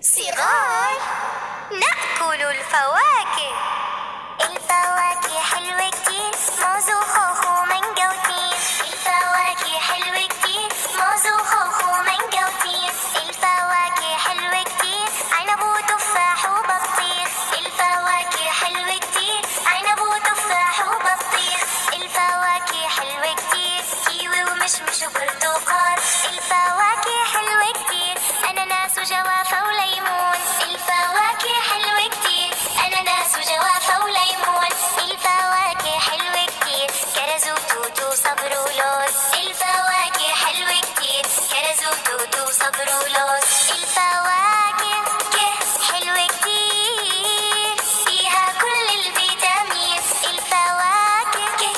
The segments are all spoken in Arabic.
صغار نأكل الفواكه. الفواكه حلوة كتير، موز وخوخ ومانجا وتين. الفواكه حلوة كتير، موز وخوخ ومانجا وتين. الفواكه حلوة كتير، عنب وتفاح وبطيخ. الفواكه حلوة كتير، عنب وتفاح وبطيخ. الفواكه حلوة كتير، كيوي ومشمش وبرتقال. الفواكه حلوة كتير، أناناس وجوافة وليمون. الفواكه حلوة كتير، أناناس وجوافة وليمون. الفواكه حلوة كتير، كرز وتوت وصبر ولوز. الفواكه حلوة كتير، كرز وتوت وصبر ولوز. الفواكه حلوة كتير، فيها كل الفيتامين. الفواكه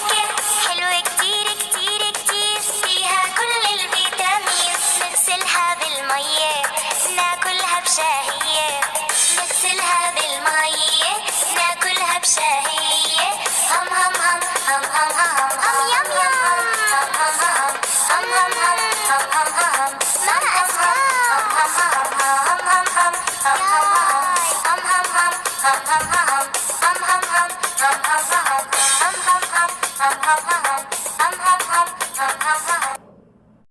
حلوة كتير كتير كتير، فيها كل الفيتامين. نغسلها بالمية، ناكلها بشهية. نغسلها بالمية، ناكلها بشهية. هم هم هم هم هم هم هم يم يم هم هم هم هم هم هم هم هم هم ماما أسمع هم هم هم هم هم هم هم هم هم هم هم هم هم